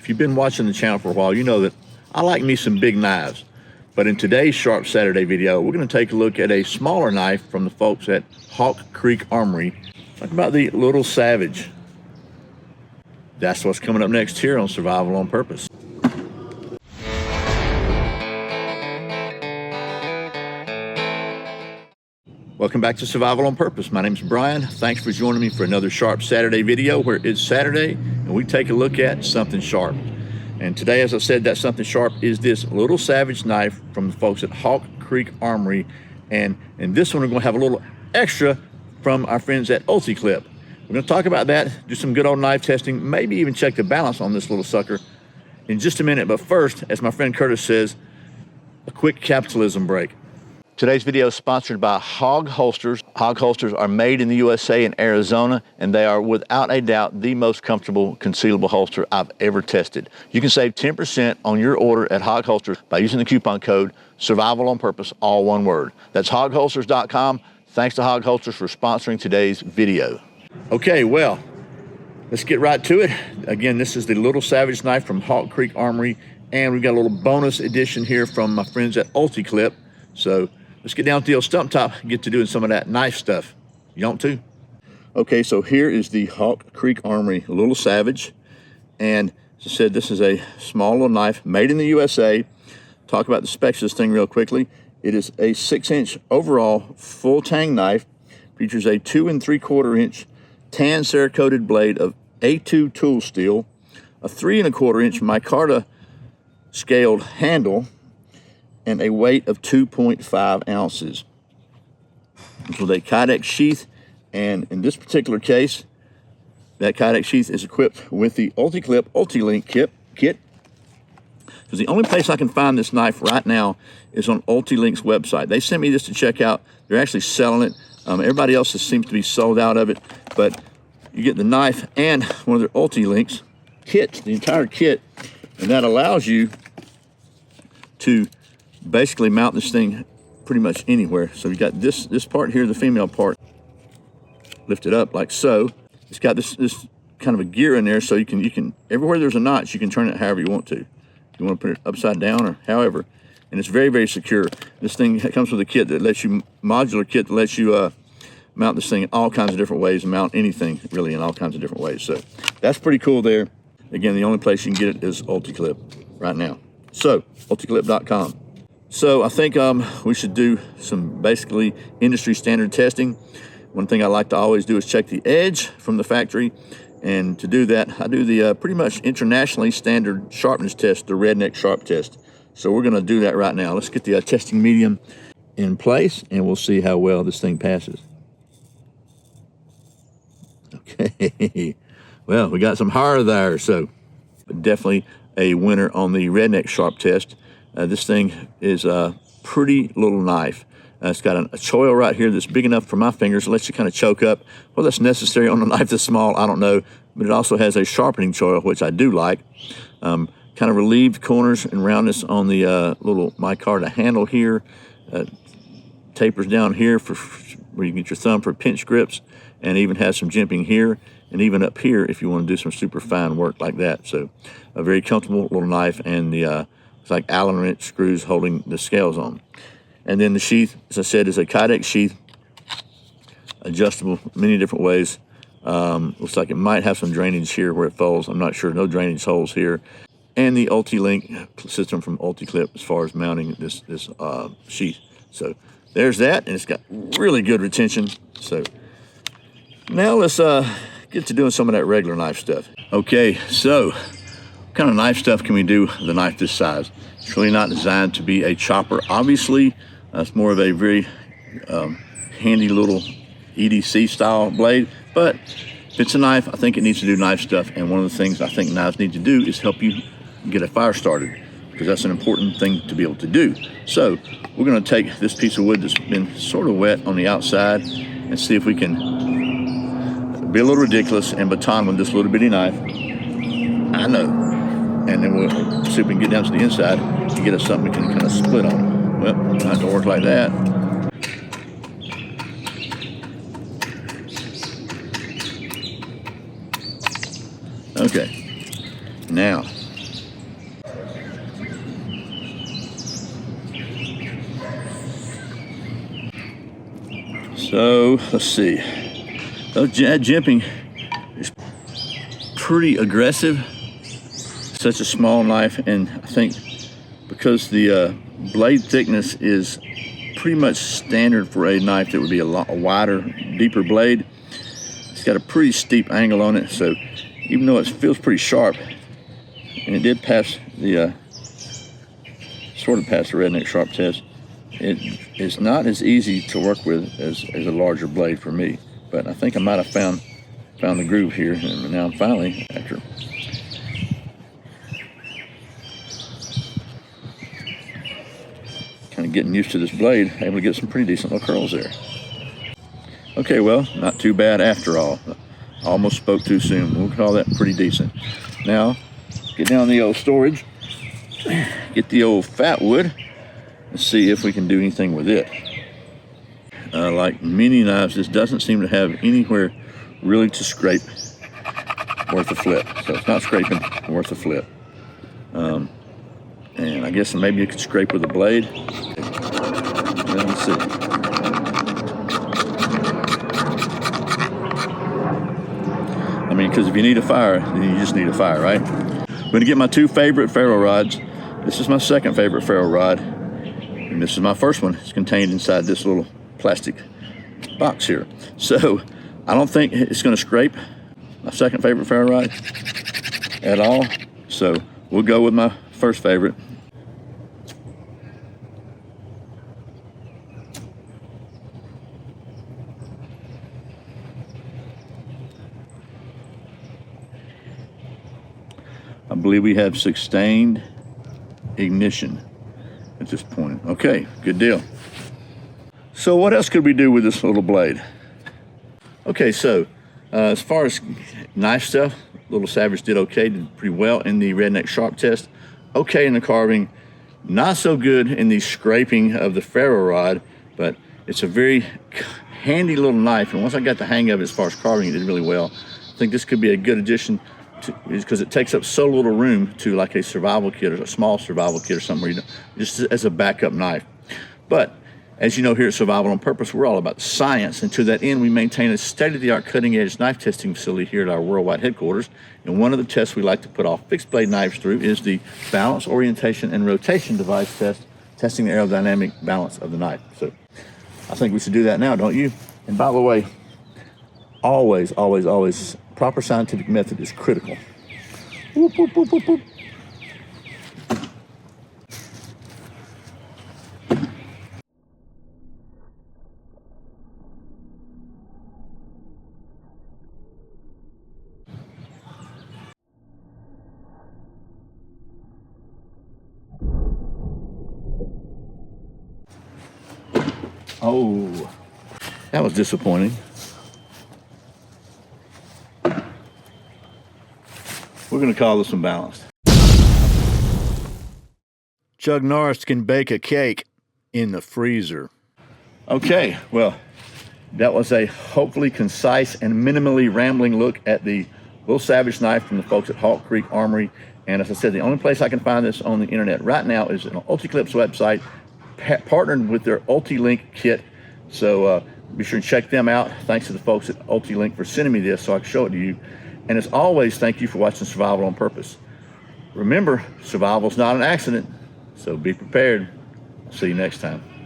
If you've been watching the channel for a while, you know that I like me some big knives. But in today's Sharp Saturday video, we're going to take a look at a smaller knife from the folks at Hawk Creek Armory. Talk about the Little Savage. That's what's coming up next here on Survival on Purpose. Welcome back to Survival on Purpose. My name's Brian. Thanks for joining me for another Sharp Saturday video where it's Saturday and we take a look at something sharp. And today, as I said, that something sharp is this Little Savage knife from the folks at Hawk Creek Armory. And in this one, we're going to have a little extra from our friends at UltiClip. We're going to talk about that, do some good old knife testing, maybe even check the balance on this little sucker in just a minute. But first, as my friend Curtis says, a quick capitalism break. Today's video is sponsored by Hog Holsters. Hog Holsters are made in the USA in Arizona, and they are without a doubt the most comfortable concealable holster I've ever tested. You can save 10% on your order at Hog Holsters by using the coupon code Survival on Purpose, all one word. That's hogholsters.com. Thanks to Hog Holsters for sponsoring today's video. Okay, well, let's get right to it. Again, this is the Little Savage knife from Hawk Creek Armory, and we've got a little bonus edition here from my friends at UltiClip. So let's get down to the old stump top and get to doing some of that knife stuff. You want to? Okay, so here is the Hawk Creek Armory Little Savage. And as I said, this is a small little knife made in the USA. Talk about the specs of this thing real quickly. It is a 6-inch overall full tang knife. Features a 2 3/4 inch tan Cerakoted blade of A2 tool steel, a 3 1/4 inch micarta scaled handle, and a weight of 2.5 ounces. With a Kydex sheath, and in this particular case, that Kydex sheath is equipped with the UltiClip UltiLink kit. Because the only place I can find this knife right now is on UltiLink's website. They sent me this to check out. They're actually selling it. Everybody else seems to be sold out of it, but you get the knife and one of their UltiLinks kit, the entire kit, and that allows you to basically mount this thing pretty much anywhere. So you got this part here, the female part, lift it up like so. It's got this kind of a gear in there, so you can everywhere there's a notch, you can turn it however you want to. If you want to put it upside down or however, and it's very, very secure. This thing comes with a kit that lets you, modular kit that lets you mount this thing in all kinds of different ways, and mount anything really in all kinds of different ways. So that's pretty cool there. Again, the only place you can get it is UltiClip right now. So ulticlip.com. So I think we should do some basically industry standard testing. One thing I like to always do is check the edge from the factory. And to do that, I do the pretty much internationally standard sharpness test, the Redneck Sharp test. So we're gonna do that right now. Let's get the testing medium in place and we'll see how well this thing passes. Okay, well, we got some horror there, so definitely a winner on the Redneck Sharp test. This thing is a pretty little knife. It's got a choil right here that's big enough for my fingers. It lets you kind of choke up. Well, that's necessary on a knife this small, I don't know. But it also has a sharpening choil, which I do like. Kind of relieved corners and roundness on the little micarta handle here. Tapers down here for where you can get your thumb for pinch grips, and even has some jimping here, and even up here if you want to do some super fine work like that. So a very comfortable little knife, and the it's like Allen wrench screws holding the scales on. And then the sheath, as I said, is a Kydex sheath, adjustable many different ways. Looks like it might have some drainage here where it folds. I'm not sure, no drainage holes here. And the UltiLink system from UltiClip as far as mounting this sheath. So there's that, and it's got really good retention. So now let's get to doing some of that regular knife stuff. Okay, so what kind of knife stuff can we do with a knife this size? It's really not designed to be a chopper, obviously. It's more of a very handy little EDC style blade, but if it's a knife, I think it needs to do knife stuff, and one of the things I think knives need to do is help you get a fire started, because that's an important thing to be able to do. So we're going to take this piece of wood that's been sort of wet on the outside and see if we can be a little ridiculous and baton with this little bitty knife. I know. And then we'll see if we can get down to the inside and get us something we can kind of split on. Well, not gonna work like that. Okay, now So let's see. That jimping is pretty aggressive. Such a small knife, and I think because the blade thickness is pretty much standard for a knife that would be a wider, deeper blade, it's got a pretty steep angle on it. So even though it feels pretty sharp, and it did pass the sort of pass the redneck sharp test, it is not as easy to work with as a larger blade for me. But I think I might have found the groove here, and now I'm finally, after kind of getting used to this blade, able to get some pretty decent little curls there. Okay, well, not too bad after all. I almost spoke too soon. We'll call that pretty decent. Now, get down the old storage, get the old fat wood, and see if we can do anything with it. Like many knives, this doesn't seem to have anywhere really to scrape worth a flip. So it's not scraping worth a flip. And I guess maybe you could scrape with a blade. Let's see. I mean, because if you need a fire, then you just need a fire, right? I'm gonna get my two favorite ferro rods. This is my second favorite ferro rod, and this is my first one. It's contained inside this little plastic box here. So I don't think it's gonna scrape my second favorite ferro rod at all. So we'll go with my first favorite. I believe we have sustained ignition at this point. Okay, good deal. So what else could we do with this little blade? Okay, so as far as knife stuff, Little Savage did okay, did pretty well in the redneck sharp test. Okay in the carving, not so good in the scraping of the ferro rod, but it's a very handy little knife, and once I got the hang of it as far as carving, it did really well. I think this could be a good addition because it takes up so little room to like a survival kit or a small survival kit or something, where you know, just as a backup knife. But as you know, here at Survival on Purpose, we're all about science, and to that end, we maintain a state-of-the-art cutting-edge knife testing facility here at our worldwide headquarters. And one of the tests we like to put all fixed blade knives through is the balance, orientation, and rotation device test, testing the aerodynamic balance of the knife. So I think we should do that now, don't you? And by the way, always, always, always, proper scientific method is critical. Whoop, whoop, whoop, whoop, whoop. Oh, that was disappointing. We're going to call this one balanced. Chuck Norris can bake a cake in the freezer. Okay, well, that was a hopefully concise and minimally rambling look at the Little Savage knife from the folks at Hawk Creek Armory. And as I said, the only place I can find this on the internet right now is on UltiClip's website, partnered with their UltiLink kit. So be sure to check them out. Thanks to the folks at UltiLink for sending me this so I can show it to you. And as always, thank you for watching Survival on Purpose. Remember, survival is not an accident, so be prepared. See you next time.